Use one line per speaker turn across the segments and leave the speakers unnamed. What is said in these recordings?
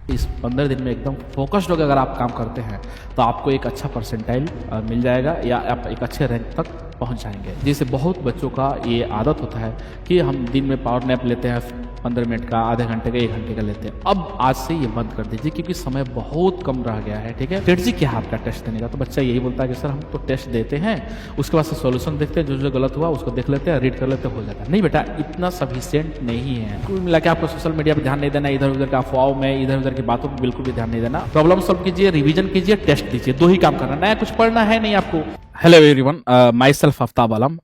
इस 15 दिन में एकदम फोकस्ड होकर अगर आप काम करते हैं तो आपको एक अच्छा परसेंटाइल मिल जाएगा या आप एक अच्छे रैंक तक पहुंच जाएंगे। जैसे बहुत बच्चों का ये आदत होता है कि हम दिन में पावर नैप लेते हैं 15 मिनट का, आधे घंटे का, 1 घंटे का लेते हैं। अब आज से ये बंद कर दीजिए क्योंकि समय बहुत कम रह गया है। ठीक है, स्ट्रेटजी क्या है आपका टेस्ट देने का? तो बच्चा यही बोलता है कि सर हम तो टेस्ट देते हैं, उसके बाद से सॉल्यूशन देखते हैं, जो जो गलत हुआ उसको देख लेते हैं, रीड कर लेते हैं, हो जाता है। नहीं बेटा, इतना सफिशियंट नहीं है। कुल मिला के आपको सोशल मीडिया पर ध्यान नहीं देना, इधर उधर का अफवाहों में, इधर उधर की बातों पर बिल्कुल भी ध्यान नहीं देना। प्रॉब्लम सॉल्व कीजिए, रिवीजन कीजिए, टेस्ट दीजिए, 2 ही काम करना, नया कुछ पढ़ना है नहीं आपको। Hello everyone, my self Aftab Alam,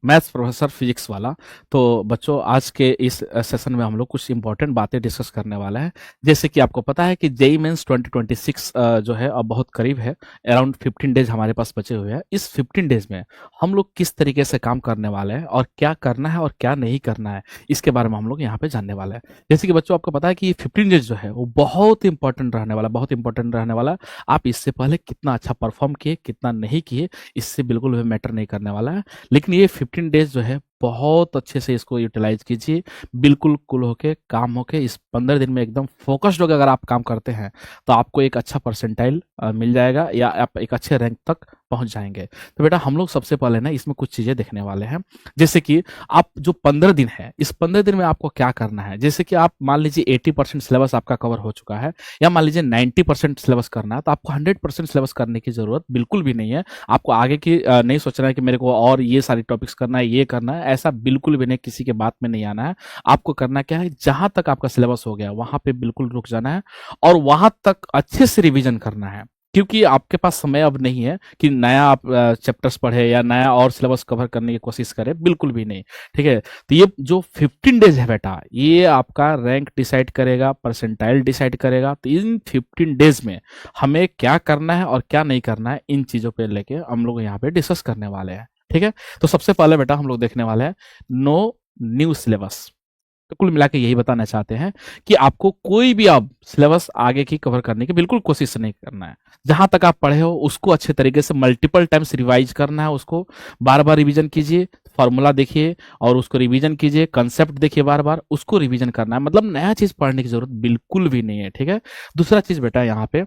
maths professor physics वाला। तो बच्चों, आज के इस सेशन में हम लोग कुछ इंपॉर्टेंट बातें डिस्कस करने वाला है। जैसे कि आपको पता है कि जेई मेंस 2026 जो है अब बहुत करीब है। अराउंड 15 डेज हमारे पास बचे हुए हैं। इस 15 डेज में हम लोग किस तरीके से काम करने वाले हैं और क्या करना है और क्या नहीं करना है, इसके बारे में हम लोग यहाँ पे जानने वाले हैं। जैसे कि बच्चों, आपको पता है कि 15 डेज जो है वो बहुत इंपॉर्टेंट रहने वाला, बहुत इंपॉर्टेंट रहने वाला। आप इससे पहले कितना अच्छा परफॉर्म किए, कितना नहीं किए, इससे बिल्कुल भी मैटर नहीं करने वाला है। लेकिन ये 15 डेज जो है बहुत अच्छे से इसको यूटिलाइज कीजिए, बिल्कुल कूल होके, काम होके। इस 15 दिन में एकदम फोकस्ड होकर अगर आप काम करते हैं तो आपको एक अच्छा परसेंटाइल मिल जाएगा या आप एक अच्छे रैंक तक पहुंच जाएंगे। तो बेटा, हम लोग सबसे पहले ना इसमें कुछ चीजें देखने वाले हैं। जैसे कि आप जो 15 दिन है, इस 15 दिन में आपको क्या करना है। जैसे कि आप मान लीजिए 80% सिलेबस आपका कवर हो चुका है, या मान लीजिए 90% सिलेबस करना है, तो आपको 100% सिलेबस करने की जरूरत बिल्कुल भी नहीं है। आपको आगे की नहीं सोचना है कि मेरे को और ये सारी टॉपिक्स करना है, ये करना है, ऐसा बिल्कुल भी नहीं। किसी के बात में नहीं आना है। आपको करना क्या है, जहां तक आपका सिलेबस हो गया वहां पे बिल्कुल रुक जाना है और वहां तक अच्छे से रिवीजन करना है। क्योंकि आपके पास समय अब नहीं है कि नया आप चैप्टर्स पढ़े या नया और सिलेबस कवर करने की कोशिश करें, बिल्कुल भी नहीं। ठीक है, तो ये जो 15 डेज है बेटा, ये आपका रैंक डिसाइड करेगा, परसेंटाइल डिसाइड करेगा। तो इन 15 डेज में हमें क्या करना है और क्या नहीं करना है, इन चीजों पे लेके हम लोग यहाँ पे डिस्कस करने वाले हैं। ठीक है, तो सबसे पहले बेटा हम लोग देखने वाले हैं नो न्यू सिलेबस। तो कुल मिला के यही बताना चाहते हैं कि आपको कोई भी अब सिलेबस आगे की कवर करने की बिल्कुल कोशिश नहीं करना है। जहां तक आप पढ़े हो उसको अच्छे तरीके से मल्टीपल टाइम्स रिवाइज करना है, उसको बार बार रिवीजन कीजिए, फॉर्मूला देखिए और उसको रिवीजन कीजिए, कंसेप्ट देखिए, बार बार उसको रिवीजन करना है। मतलब नया चीज पढ़ने की जरूरत बिल्कुल भी नहीं है। ठीक है, दूसरा चीज बेटा, यहाँ पे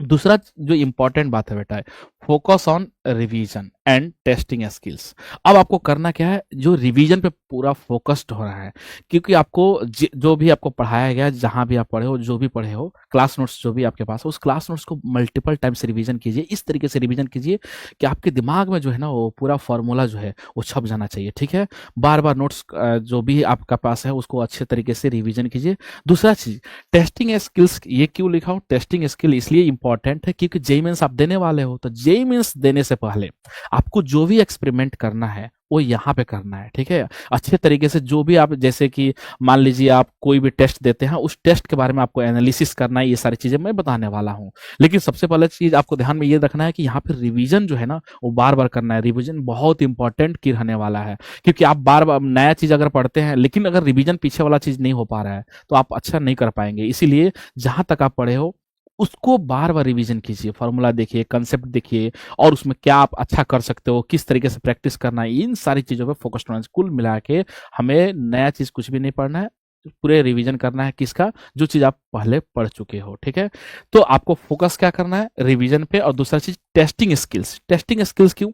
दूसरा जो इंपॉर्टेंट बात है बेटा, focus on revision and testing skills. अब आपको करना क्या है, जो रिवीजन पे पूरा फोकस्ड हो रहा है। क्योंकि आपको जो भी आपको पढ़ाया गया, जहां भी आप पढ़े हो, जो भी पढ़े हो, क्लास नोट्स जो भी आपके पास हो, उस क्लास नोट्स को मल्टीपल टाइम्स रिवीजन कीजिए। इस तरीके से रिवीजन कीजिए कि आपके दिमाग में जो है ना, वो पूरा फॉर्मूला जो है वो छप जाना चाहिए। ठीक है, बार बार नोट्स जो भी आपका पास है उसको अच्छे तरीके से रिवीजन कीजिए। दूसरा चीज, टेस्टिंग स्किल्स। ये क्यों लिखा हूं टेस्टिंग स्किल, इसलिए इंपॉर्टेंट है क्योंकि जेईई मेंस आप देने वाले हो। तो जेईई मेंस देने से पहले आपको जो भी एक्सपेरिमेंट करना है वो यहाँ पे करना है। ठीक है, अच्छे तरीके से जो भी आप, जैसे कि मान लीजिए आप कोई भी टेस्ट देते हैं, उस टेस्ट के बारे में आपको एनालिसिस करना है। ये सारी चीजें मैं बताने वाला हूँ। लेकिन सबसे पहले चीज आपको ध्यान में ये रखना है कि यहाँ पे रिवीजन जो है ना, वो बार बार करना है। रिवीजन बहुत इंपॉर्टेंट की रहने वाला है, क्योंकि आप बार बार नया चीज अगर पढ़ते हैं लेकिन अगर रिवीजन पीछे वाला चीज नहीं हो पा रहा है तो आप अच्छा नहीं कर पाएंगे। इसीलिए जहां तक आप पढ़े हो उसको बार बार रिवीजन कीजिए, फॉर्मूला देखिए, कंसेप्ट देखिए और उसमें क्या आप अच्छा कर सकते हो, किस तरीके से प्रैक्टिस करना है, इन सारी चीजों पे फोकस होना है। कुल मिला के हमें नया चीज कुछ भी नहीं पढ़ना है, पूरे रिवीजन करना है। किसका? जो चीज आप पहले पढ़ चुके हो। ठीक है, तो आपको फोकस क्या करना है, रिवीजन पे। और दूसरा चीज टेस्टिंग स्किल्स। टेस्टिंग स्किल्स क्यों?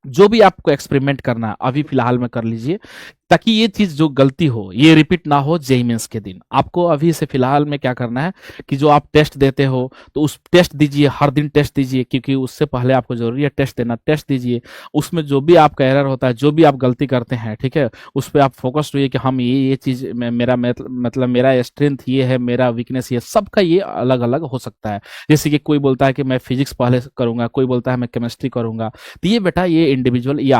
जो भी आपको एक्सपेरिमेंट करना है अभी फिलहाल में कर लीजिए, ताकि ये चीज जो गलती हो ये रिपीट ना हो जेईई मेंस के दिन। आपको अभी से फिलहाल में क्या करना है कि जो आप टेस्ट देते हो तो उस टेस्ट दीजिए, हर दिन टेस्ट दीजिए, क्योंकि उससे पहले आपको जरूरी है टेस्ट देना। टेस्ट दीजिए, उसमें जो भी आपका एरर होता है, जो भी आप गलती करते हैं, ठीक है, उस पर आप फोकस्ड होइए कि हम ये चीज मेरा मतलब मेरा स्ट्रेंथ ये है, मेरा वीकनेस ये। सबका ये अलग अलग हो सकता है। जैसे कि कोई बोलता है कि मैं फिजिक्स पहले करूंगा, कोई बोलता है मैं केमिस्ट्री करूंगा। तो ये बेटा, ये इंडिविजुअल, ये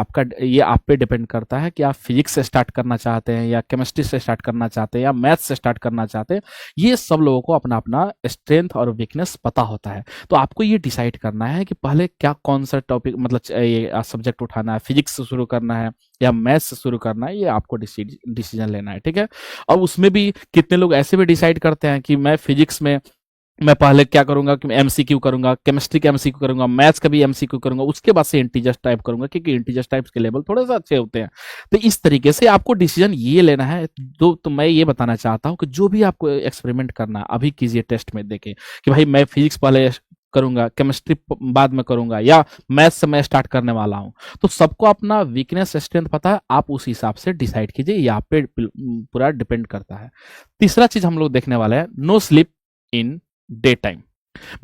आप पे डिपेंड करता है कि आप फिजिक्स से स्टार्ट करना चाहते हैं या केमिस्ट्री से स्टार्ट करना चाहते हैं या मैथ्स से स्टार्ट करना चाहते हैं। ये सब लोगों को अपना अपना स्ट्रेंथ और वीकनेस पता होता है। तो आपको ये डिसाइड करना है कि पहले क्या, कौन सा टॉपिक, मतलब ये सब्जेक्ट उठाना है, फिजिक्स से शुरू करना है या मैथ्स से शुरू करना है, ये आपको डिसीजन लेना है। ठीक है, और उसमें भी कितने लोग ऐसे भी डिसाइड करते हैं कि मैं फिजिक्स में मैं पहले क्या करूंगा कि मैं एमसीक्यू करूंगा, केमिस्ट्री का एमसीक्यू करूंगा, मैथ्स का भी एमसीक्यू करूंगा, उसके बाद से इंटीजर्स टाइप करूंगा, क्योंकि इंटीजर्स टाइप्स के लेवल थोड़े सा अच्छे होते हैं। तो इस तरीके से आपको डिसीजन ये लेना है। तो मैं ये बताना चाहता हूँ कि जो भी आपको एक्सपेरिमेंट करना है, अभी कीजिए टेस्ट में देखें कि भाई मैं फिजिक्स पहले करूंगा, केमिस्ट्री बाद में करूंगा, या मैथ्स से मैं स्टार्ट करने वाला हूं। तो सबको अपना वीकनेस स्ट्रेंथ पता है, आप उस हिसाब से डिसाइड कीजिए, ये आप पे पूरा डिपेंड करता है। तीसरा चीज हम लोग देखने वाले हैं, no sleep in day time.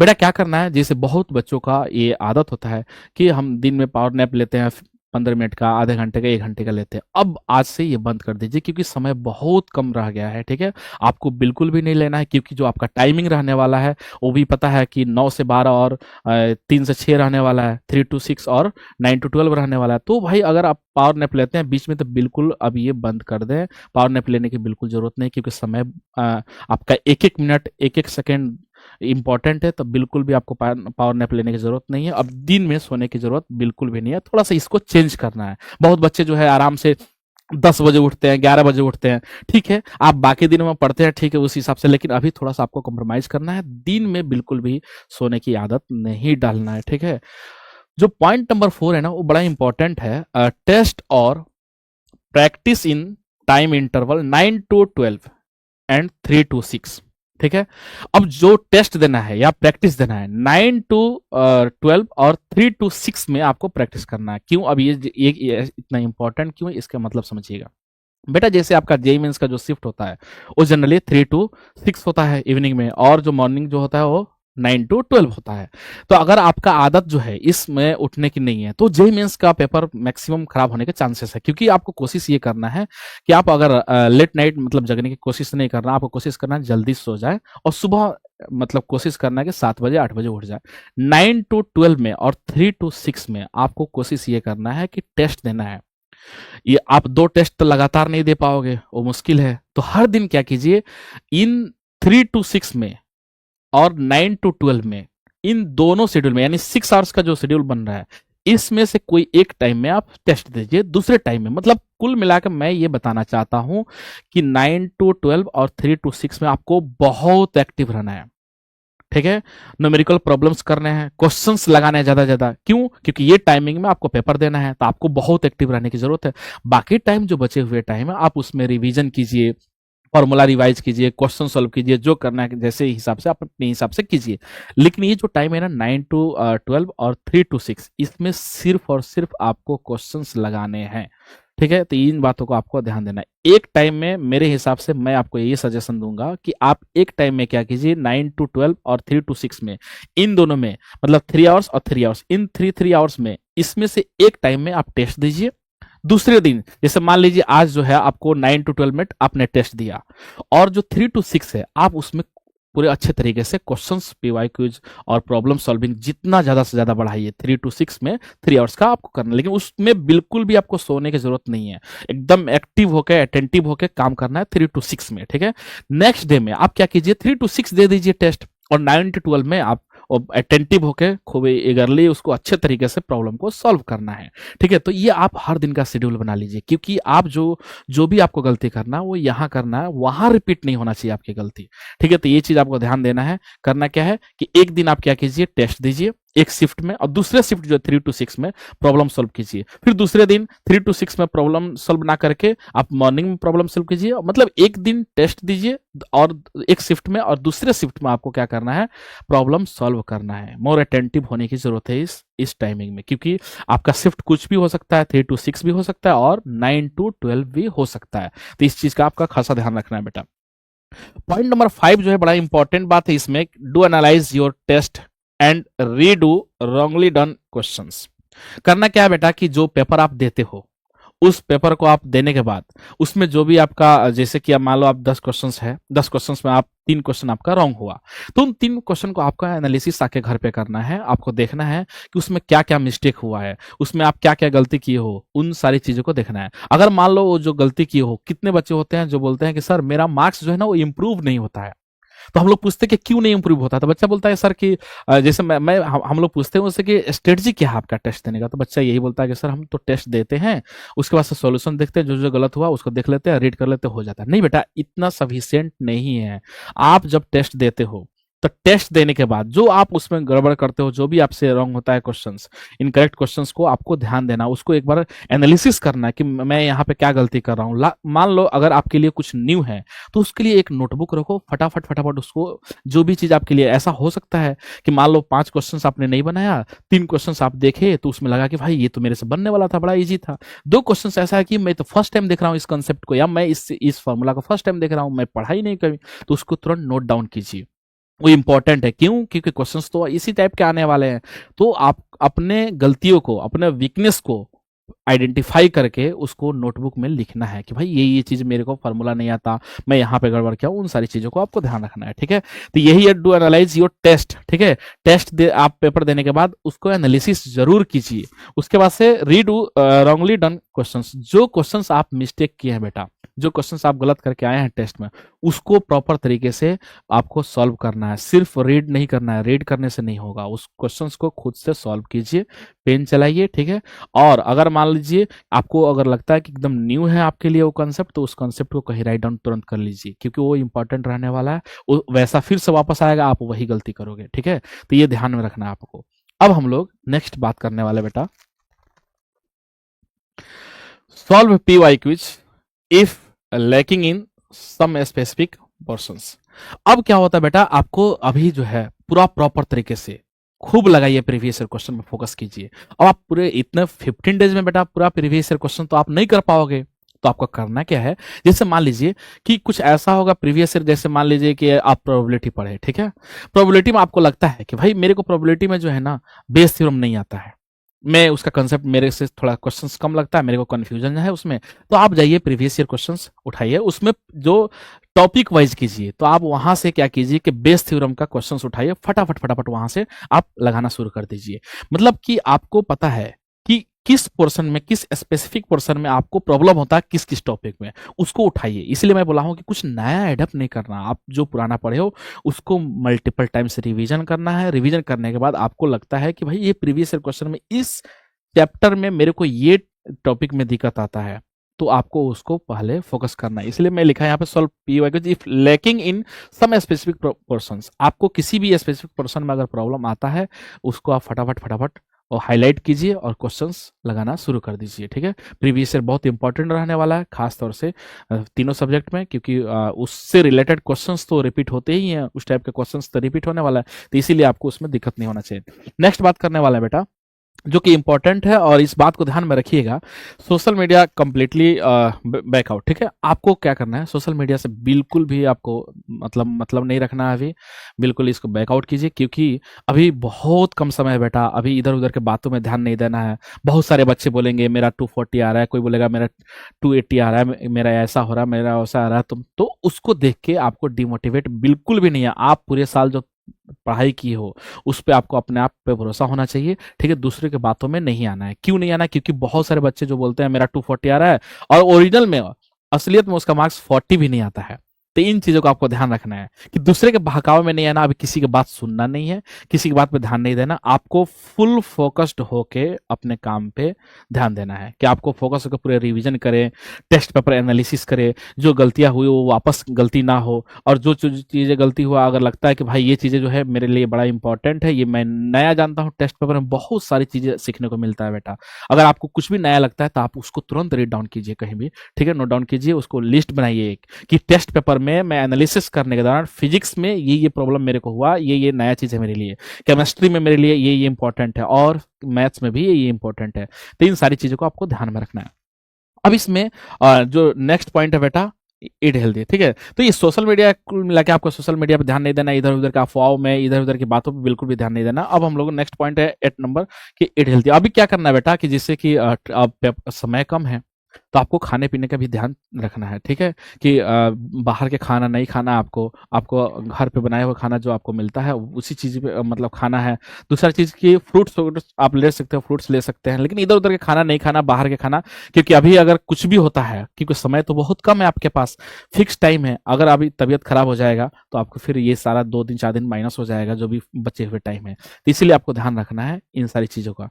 बेटा क्या करना है, जैसे बहुत बच्चों का ये आदत होता है कि हम दिन में पावर नैप लेते हैं, 15 मिनट का, आधे घंटे का, 1 घंटे का लेते हैं। अब आज से ये बंद कर दीजिए, क्योंकि समय बहुत कम रह गया है। ठीक है, आपको बिल्कुल भी नहीं लेना है, क्योंकि जो आपका टाइमिंग रहने वाला है वो भी पता है कि 9 से 12 और 3 से 6 रहने वाला है, 3 to 6 और 9 to 12 रहने वाला है। तो भाई अगर आप पावर नैप लेते हैं बीच में, तो बिल्कुल अब ये बंद कर दें। पावर नैप लेने की बिल्कुल जरूरत नहीं, क्योंकि समय आपका एक एक मिनट, एक एक सेकेंड इंपॉर्टेंट है। तो बिल्कुल भी आपको पावर नैप लेने की जरूरत नहीं है। अब दिन में सोने की जरूरत बिल्कुल भी नहीं है, थोड़ा सा इसको चेंज करना है। बहुत बच्चे जो है आराम से 10 बजे उठते हैं, 11 बजे उठते हैं। ठीक है, आप बाकी दिनों में पढ़ते हैं, ठीक है, उस हिसाब से, लेकिन अभी थोड़ा सा आपको कॉम्प्रोमाइज करना है। दिन में बिल्कुल भी सोने की आदत नहीं डालना है। ठीक है, जो पॉइंट नंबर 4 है ना, वो बड़ा इंपॉर्टेंट है। टेस्ट और practice in time interval 9 to 12 and 3 to 6। ठीक है, अब जो टेस्ट देना है या प्रैक्टिस देना है, 9 to 12 और 3 to 6 में आपको प्रैक्टिस करना है। क्यों, अब ये इतना इंपॉर्टेंट क्यों है, इसका मतलब समझिएगा। बेटा जैसे आपका जेई मेंस का जो शिफ्ट होता है वो जनरली 3 to 6 होता है इवनिंग में, और जो मॉर्निंग जो होता है वो 9 to 12 होता है। तो अगर आपका आदत जो है इसमें उठने की नहीं है, तो जेई मेंस का पेपर मैक्सिमम खराब होने के चांसेस है। क्योंकि आपको कोशिश ये करना है कि आप अगर लेट नाइट मतलब जगने की कोशिश नहीं करना, आपको कोशिश करना है जल्दी सो जाए, और सुबह मतलब कोशिश करना है कि 7 बजे 8 बजे उठ जाए। 9 to 12 में और 3 to 6 में आपको कोशिश ये करना है कि टेस्ट देना है। ये आप 2 टेस्ट तो लगातार नहीं दे पाओगे, वो मुश्किल है। तो हर दिन क्या कीजिए, इन 3 to 6 में और 9 to 12 में, इन दोनों शेड्यूल में, यानी 6 आवर्स का जो शेड्यूल बन रहा है, इसमें से कोई एक टाइम में आप टेस्ट दीजिए, दूसरे टाइम में। मतलब कुल मिलाकर मैं ये बताना चाहता हूं कि 9 to 12 और 3 to 6 में आपको बहुत एक्टिव रहना है। ठीक है, न्यूमेरिकल प्रॉब्लम्स करने हैं, क्वेश्चंस लगाने हैं ज्यादा ज्यादा। क्यों, क्योंकि ये टाइमिंग में आपको पेपर देना है, तो आपको बहुत एक्टिव रहने की जरूरत है। बाकी टाइम जो बचे हुए टाइम है, आप उसमें रिवीजन कीजिए, फॉर्मूला रिवाइज कीजिए, क्वेश्चन सॉल्व कीजिए, जो करना है जैसे हिसाब से आप अपने हिसाब से कीजिए। लेकिन ये जो टाइम है ना, 9 to 12 और 3 to 6, इसमें सिर्फ और सिर्फ आपको क्वेश्चंस लगाने हैं। ठीक है, तो इन बातों को आपको ध्यान देना है। एक टाइम में मेरे हिसाब से मैं आपको ये सजेशन दूंगा कि आप एक टाइम में क्या कीजिए, 9 to 12 और 3 to 6 में, इन दोनों में, मतलब 3 आवर्स और 3 आवर्स, इन 3 आवर्स में, इसमें से एक टाइम में आप टेस्ट दीजिए। दूसरे दिन, जैसे मान लीजिए आज जो है आपको 9 to 12 में आपने टेस्ट दिया, और जो 3 to 6 है आप उसमें पूरे अच्छे तरीके से क्वेश्चंस, पीवाई क्विज और प्रॉब्लम सॉल्विंग जितना ज्यादा से ज्यादा बढ़ाइए। 3 to 6 में 3 आवर्स का आपको करना, लेकिन उसमें बिल्कुल भी आपको सोने की जरूरत नहीं है। एकदम एक्टिव होकर, अटेंटिव होकर काम करना है 3 to 6 में। ठीक है, नेक्स्ट डे में आप क्या कीजिए, 3 to 6 दे दीजिए टेस्ट, और 9 to 12 में आप अटेंटिव होकर खूब एगरली उसको अच्छे तरीके से प्रॉब्लम को सॉल्व करना है। ठीक है, तो ये आप हर दिन का शेड्यूल बना लीजिए, क्योंकि आप जो भी आपको गलती करना है वो यहाँ करना है, वहां रिपीट नहीं होना चाहिए आपकी गलती। ठीक है, तो ये चीज आपको ध्यान देना है। करना क्या है कि एक दिन आप क्या कीजिए, टेस्ट दीजिए एक शिफ्ट में, और दूसरे शिफ्ट जो 3 to 6 में प्रॉब्लम सॉल्व कीजिए। फिर दूसरे दिन 3 to 6 में प्रॉब्लम सॉल्व ना करके आप मॉर्निंग में प्रॉब्लम सॉल्व कीजिए। मतलब एक दिन टेस्ट दीजिए और एक शिफ्ट में, और दूसरे शिफ्ट में आपको क्या करना है, प्रॉब्लम सॉल्व करना है। मोर अटेंटिव होने की जरूरत है इस टाइमिंग में, क्योंकि आपका शिफ्ट कुछ भी हो सकता है, 3 to 6 भी हो सकता है और 9 to 12 भी हो सकता है। तो इस चीज का आपका खासा ध्यान रखना है बेटा। पॉइंट नंबर 5 जो है बड़ा इंपॉर्टेंट बात है इसमें, do analyse your test and redo wrongly done questions. करना क्या है बेटा कि जो पेपर आप देते हो, उस पेपर को आप देने के बाद उसमें जो भी आपका, जैसे कि आप मान लो आप 10 क्वेश्चंस है, 10 क्वेश्चंस में आप 3 क्वेश्चन आपका रॉन्ग हुआ, तो उन 3 क्वेश्चन को आपका एनालिसिस आके घर पे करना है। आपको देखना है कि उसमें क्या क्या मिस्टेक हुआ है, उसमें आप क्या क्या गलती किए हो, उन सारी चीजों को देखना है। अगर मान लो वो जो गलती किए हो, कितने बच्चे होते हैं जो बोलते हैं कि सर मेरा मार्क्स जो है ना वो इम्प्रूव नहीं होता है। तो हम लोग पूछते हैं कि क्यों नहीं इंप्रूव होता, तो बच्चा बोलता है सर कि जैसे मैं हम लोग पूछते हैं उससे कि स्ट्रेटजी क्या है आपका टेस्ट देने का, तो बच्चा यही बोलता है कि सर हम तो टेस्ट देते हैं, उसके बाद से सॉल्यूशन देखते हैं, जो जो गलत हुआ उसको देख लेते हैं, रीड कर लेते हैं, हो जाता है। नहीं बेटा, इतना सफिशियंट नहीं है। आप जब टेस्ट देते हो तो टेस्ट देने के बाद जो आप उसमें गड़बड़ करते हो, जो भी आपसे रॉन्ग होता है क्वेश्चंस, इनकरेक्ट क्वेश्चंस को आपको ध्यान देना, उसको एक बार एनालिसिस करना है कि मैं यहाँ पे क्या गलती कर रहा हूँ। मान लो अगर आपके लिए कुछ न्यू है तो उसके लिए एक नोटबुक रखो, फटाफट फटाफट उसको, जो भी चीज आपके लिए ऐसा हो सकता है कि मान लो 5 क्वेश्चंस आपने नहीं बनाया, 3 क्वेश्चंस आप देखे तो उसमें लगा कि भाई ये तो मेरे से बनने वाला था, बड़ा इजी था। 2 क्वेश्चंस ऐसा है कि मैं तो फर्स्ट टाइम देख रहा हूँ इस कंसेप्ट को, या मैं इस फॉर्मूला को फर्स्ट टाइम देख रहा हूँ, मैं पढ़ाई नहीं करी, तो उसको तुरंत नोट डाउन कीजिए। वो इंपॉर्टेंट है, क्यों? क्योंकि क्वेश्चंस तो इसी टाइप के आने वाले हैं। तो आप अपने गलतियों को, अपने वीकनेस को आइडेंटिफाई करके उसको नोटबुक में लिखना है कि भाई ये चीज मेरे को फार्मूला नहीं आता, मैं यहाँ पे गड़बड़ किया हूँ, उन सारी चीजों को आपको ध्यान रखना है। ठीक है, तो यही है डू एनालाइज योर टेस्ट। ठीक है, टेस्ट दे, आप पेपर देने के बाद उसको एनालिसिस जरूर कीजिए। उसके बाद से रीड रॉन्गली डन क्वेश्चंस, जो क्वेश्चंस आप मिस्टेक किए हैं बेटा, जो क्वेश्चंस आप गलत करके आए हैं टेस्ट में, उसको प्रॉपर तरीके से आपको सॉल्व करना है। सिर्फ रीड नहीं करना है, रीड करने से नहीं होगा, उस क्वेश्चंस को खुद से सॉल्व कीजिए, पेन चलाइए। ठीक है, और अगर मान लीजिए आपको अगर लगता है कि एकदम न्यू है आपके लिए वो कंसेप्ट, तो उस कंसेप्ट को कहीं राइट डाउन तुरंत कर लीजिए, क्योंकि वो इंपॉर्टेंट रहने वाला है। वैसा फिर से वापस आएगा, आप वही गलती करोगे। ठीक है, तो ये ध्यान में रखना है आपको। अब हम लोग नेक्स्ट बात करने वाले बेटा, solve PY quiz if lacking in some specific persons. अब क्या होता है बेटा, आपको अभी जो है पूरा प्रॉपर तरीके से खूब लगाइए, प्रीवियस ईयर क्वेश्चन में फोकस कीजिए। अब आप पूरे इतने 15 डेज में बेटा पूरा प्रीवियस ईयर क्वेश्चन तो आप नहीं कर पाओगे, तो आपको करना क्या है, जैसे मान लीजिए कि कुछ ऐसा होगा प्रीवियस ईयर, जैसे मान लीजिए कि आप प्रोबेबिलिटी पढ़े। ठीक है, प्रोबेबिलिटी में आपको लगता है कि भाई मेरे को प्रोबेबिलिटी में जो है ना बेस थ्योरम नहीं आता है, मैं उसका कंसेप्ट मेरे से थोड़ा क्वेश्चंस कम लगता है, मेरे को कंफ्यूजन है उसमें, तो आप जाइए प्रीवियस ईयर क्वेश्चंस उठाइए, उसमें जो टॉपिक वाइज कीजिए, तो आप वहां से क्या कीजिए कि बेस थ्योरम का क्वेश्चंस उठाइए, फटाफट फटाफट वहां से आप लगाना शुरू कर दीजिए। मतलब कि आपको पता है कि किस पोर्शन में, किस स्पेसिफिक पोर्शन में आपको प्रॉब्लम होता है, किस किस टॉपिक में, उसको उठाइए। इसलिए मैं बोला हूं कि कुछ नया एडप्ट नहीं करना, आप जो पुराना पढ़े हो उसको मल्टीपल टाइम्स रिवीजन करना है। रिवीजन करने के बाद आपको लगता है कि भाई ये प्रीवियस ईयर क्वेश्चन में इस चैप्टर में मेरे को ये टॉपिक में दिक्कत आता है, तो आपको उसको पहले फोकस करना है। इसलिए मैं लिखा है यहाँ पे solve PY if lacking in some specific persons. आपको किसी भी स्पेसिफिक पर्सन में अगर प्रॉब्लम आता है, उसको आप फटाफट फटाफट और हाईलाइट कीजिए और क्वेश्चंस लगाना शुरू कर दीजिए। ठीक है, प्रीवियस ईयर बहुत इंपॉर्टेंट रहने वाला है, खास तौर से तीनों सब्जेक्ट में, क्योंकि उससे रिलेटेड क्वेश्चंस तो रिपीट होते ही हैं, उस टाइप के क्वेश्चंस तो रिपीट होने वाला है, तो इसीलिए आपको उसमें दिक्कत नहीं होना चाहिए। नेक्स्ट बात करने वाला है बेटा, जो कि इंपॉर्टेंट है, और इस बात को ध्यान में रखिएगा, सोशल मीडिया कंप्लीटली बैकआउट। ठीक है, आपको क्या करना है, सोशल मीडिया से बिल्कुल भी आपको मतलब नहीं रखना है अभी, बिल्कुल इसको बैकआउट कीजिए, क्योंकि अभी बहुत कम समय है बेटा, अभी इधर उधर के बातों में ध्यान नहीं देना है। बहुत सारे बच्चे बोलेंगे मेरा 240 आ रहा है, कोई बोलेगा मेरा 280 आ रहा है, मेरा ऐसा हो रहा है, मेरा वैसा आ रहा है, तो उसको देख के आपको डिमोटिवेट बिल्कुल भी नहीं है। आप पूरे साल जो पढ़ाई की हो उस पे आपको अपने आप पे भरोसा होना चाहिए। ठीक है, दूसरे के बातों में नहीं आना है। क्यों नहीं आना है? क्योंकि बहुत सारे बच्चे जो बोलते हैं मेरा 240 आ रहा है, और ओरिजिनल में, असलियत में उसका मार्क्स 40 भी नहीं आता है। तो इन चीजों का आपको ध्यान रखना है कि दूसरे के बहकावे में नहीं आना, अभी किसी की बात सुनना नहीं है, किसी की बात पे ध्यान नहीं देना, आपको फुल फोकस्ड होके अपने काम पे ध्यान देना है, कि आपको फोकस होकर पूरे रिवीजन करें, टेस्ट पेपर एनालिसिस करें, जो गलतियां हुई वो वापस गलती ना हो, और जो चीजें गलती हुआ अगर लगता है कि भाई ये चीजें जो है मेरे लिए बड़ा इंपॉर्टेंट है, ये मैं नया जानता हूँ, टेस्ट पेपर में बहुत सारी चीजें सीखने को मिलता है बेटा, अगर आपको कुछ भी नया लगता है तो आप उसको तुरंत रीड डाउन कीजिए कहीं भी। ठीक है, नोट डाउन कीजिए, उसको लिस्ट बनाइए एक, कि टेस्ट पेपर में मैं एनालिसिस करने के दौरान फिजिक्स में ये प्रॉब्लम मेरे को हुआ, ये नया चीज है मेरे लिए, केमिस्ट्री में मेरे लिए ये इंपॉर्टेंट है, और मैथ्स में भी ये इंपॉर्टेंट है। तो इन सारी चीजों को आपको ध्यान में रखना है। अब इसमें जो नेक्स्ट पॉइंट है बेटा, ईट हेल्दी। ठीक है, तो ये सोशल मीडिया कुल मिला के आपको सोशल मीडिया पे ध्यान नहीं देना, इधर उधर के अफवाहों में, इधर उधर की बातों पे बिल्कुल भी ध्यान नहीं देना। अब हम लोग नेक्स्ट पॉइंट है 8 नंबर कि ईट हेल्दी। अभी क्या करना है बेटा, कि जिससे कि अब समय कम है, तो आपको खाने पीने का भी ध्यान रखना है। ठीक है, कि बाहर के खाना नहीं खाना, आपको घर पे बनाया हुआ खाना जो आपको मिलता है उसी चीज पे मतलब खाना है। दूसरा चीज की फ्रूट्स आप ले सकते हो, फ्रूट्स ले सकते हैं, लेकिन इधर उधर के खाना नहीं खाना, बाहर के खाना, क्योंकि अभी अगर कुछ भी होता है, क्योंकि समय तो बहुत कम है आपके पास, फिक्स टाइम है, अगर अभी तबीयत खराब हो जाएगा तो आपको फिर ये सारा 2 दिन 4 दिन माइनस हो जाएगा, जो भी बचे हुए टाइम है। तो इसीलिए आपको ध्यान रखना है इन सारी चीजों का।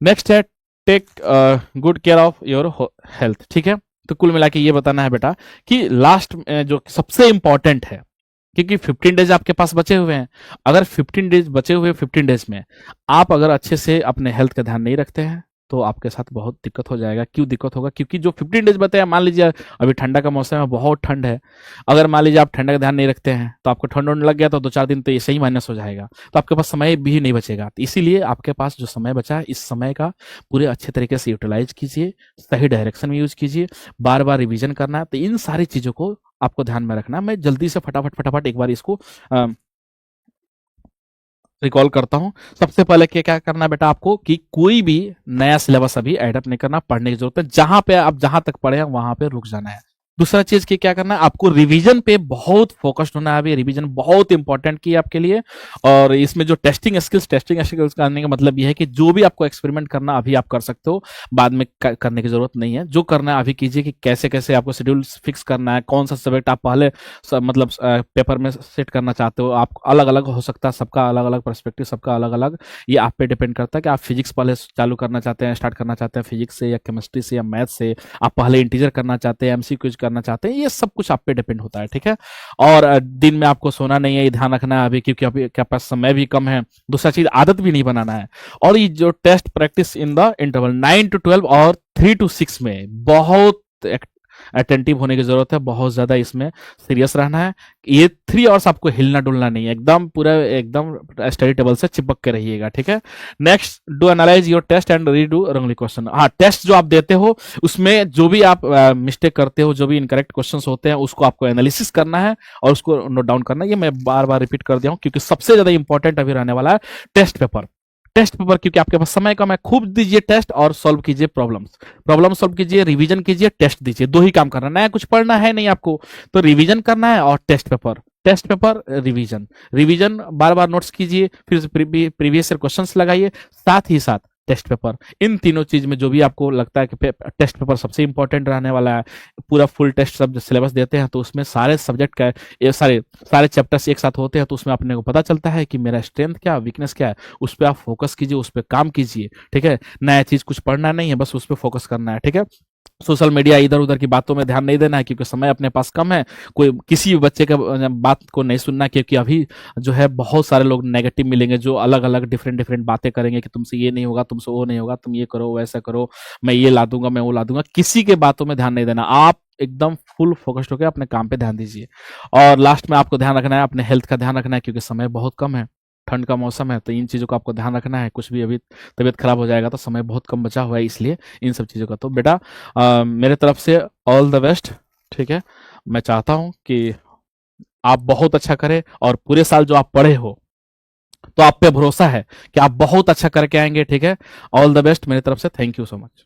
नेक्स्ट है take good care of your health. ठीक है, तो कुल मिला के ये बताना है बेटा कि लास्ट जो सबसे इंपॉर्टेंट है, क्योंकि 15 डेज आपके पास बचे हुए हैं। अगर 15 डेज बचे हुए 15 डेज में आप अगर अच्छे से अपने हेल्थ का ध्यान नहीं रखते हैं तो आपके साथ बहुत दिक्कत हो जाएगा। क्यों दिक्कत होगा? क्योंकि जो 15 डेज बचे हैं, मान लीजिए अभी ठंडा का मौसम है, बहुत ठंड है, अगर मान लीजिए आप ठंडा का ध्यान नहीं रखते हैं तो आपको ठंड होने लग गया तो 2-4 दिन तो ऐसे ही माइनस हो जाएगा, तो आपके पास समय भी नहीं बचेगा। तो इसीलिए आपके पास जो समय बचा है, इस समय का पूरे अच्छे तरीके से यूटिलाइज कीजिए, सही डायरेक्शन में यूज कीजिए, बार बार रिविजन करना है। तो इन सारी चीज़ों को आपको ध्यान में रखना है। मैं जल्दी से फटाफट फटाफट एक बार इसको रिकॉल करता हूँ। सबसे पहले क्या क्या करना है बेटा आपको, कि कोई भी नया सिलेबस अभी एडअप नहीं करना, पढ़ने की जरूरत है, जहां पे आप जहां तक पढ़े हैं वहां पे रुक जाना है। दूसरा चीज की क्या करना है, आपको रिवीजन पे बहुत फोकस्ड होना है। अभी रिवीजन बहुत इंपॉर्टेंट की है आपके लिए। और इसमें जो टेस्टिंग स्किल्स करने का मतलब ये है कि जो भी आपको एक्सपेरिमेंट करना अभी आप कर सकते हो, बाद में करने की जरूरत नहीं है। जो करना है अभी कीजिए, कि कैसे कैसे आपको शेड्यूल फिक्स करना है, कौन सा सब्जेक्ट आप पहले मतलब पेपर में सेट करना चाहते हो। आप अलग अलग हो सकता है, सबका अलग अलग पर्सपेक्टिव, सबका अलग अलग, ये आप पे डिपेंड करता है कि आप फिजिक्स पहले चालू करना चाहते हैं, स्टार्ट करना चाहते हैं फिजिक्स से या केमिस्ट्री से या मैथ से, आप पहले इंटीजर करना चाहते हैं, एमसीक्यूज करना चाहते हैं, ये सब कुछ आप पे डिपेंड होता है। ठीक है। और दिन में आपको सोना नहीं है, ये ध्यान रखना है अभी, क्योंकि अभी आपके पास समय भी कम है। दूसरा चीज, आदत भी नहीं बनाना है। और ये जो test practice in the interval 9 to 12 और 3 to 6 में बहुत अटेंटिव होने की जरूरत है, बहुत ज्यादा इसमें सीरियस रहना है। ये 3 आवर्स आपको हिलना डुलना नहीं है, एकदम पूरा एकदम स्टडी टेबल से चिपक के रहिएगा। ठीक है। Next, do analyse your test and redo wrongly question. हाँ, टेस्ट जो आप देते हो उसमें जो भी आप मिस्टेक करते हो, जो भी इनकरेक्ट क्वेश्चन होते हैं, उसको आपको एनालिसिस करना है और उसको नोट डाउन करना है। ये मैं बार बार रिपीट कर दिया हूँ, क्योंकि सबसे ज्यादा इंपॉर्टेंट अभी रहने वाला है टेस्ट पेपर। टेस्ट पेपर, क्योंकि आपके पास समय कम है, खूब दीजिए टेस्ट और सॉल्व कीजिए प्रॉब्लम सॉल्व कीजिए, रिवीजन कीजिए, टेस्ट दीजिए। दो ही काम करना है, नया कुछ पढ़ना है नहीं आपको, तो रिवीजन करना है और टेस्ट पेपर रिवीजन बार बार नोट्स कीजिए, फिर से प्रीवियस ईयर क्वेश्चंस लगाइए, साथ ही साथ टेस्ट पेपर। इन तीनों चीज में जो भी आपको लगता है कि टेस्ट पेपर सबसे इंपॉर्टेंट रहने वाला है, पूरा फुल टेस्ट सब सिलेबस देते हैं तो उसमें सारे सब्जेक्ट का ये सारे चैप्टर्स एक साथ होते हैं, तो उसमें अपने को पता चलता है कि मेरा स्ट्रेंथ क्या, वीकनेस क्या है। उस पर आप फोकस कीजिए, उस पर काम कीजिए। ठीक है। नया चीज कुछ पढ़ना नहीं है, बस उस पर फोकस करना है। ठीक है। सोशल मीडिया इधर उधर की बातों में ध्यान नहीं देना है, क्योंकि समय अपने पास कम है। कोई किसी भी बच्चे का बात को नहीं सुनना, क्योंकि अभी जो है बहुत सारे लोग नेगेटिव मिलेंगे, जो अलग अलग डिफरेंट बातें करेंगे कि तुमसे ये नहीं होगा, तुमसे वो नहीं होगा, तुम ये करो वैसा करो, मैं ये ला दूंगा, मैं वो ला दूंगा। किसी के बातों में ध्यान नहीं देना, आप एकदम फुल फोकस्ड होकर अपने काम पे ध्यान दीजिए। और लास्ट में आपको ध्यान रखना है, अपने हेल्थ का ध्यान रखना है, क्योंकि समय बहुत कम है, ठंड का मौसम है, तो इन चीज़ों का आपको ध्यान रखना है। कुछ भी अभी तबीयत खराब हो जाएगा तो समय बहुत कम बचा हुआ है, इसलिए इन सब चीज़ों का तो बेटा मेरे तरफ से ऑल द बेस्ट। ठीक है। मैं चाहता हूं कि आप बहुत अच्छा करें, और पूरे साल जो आप पढ़े हो तो आप पे भरोसा है कि आप बहुत अच्छा करके आएंगे। ठीक है। ऑल द बेस्ट मेरी तरफ से। Thank you so much.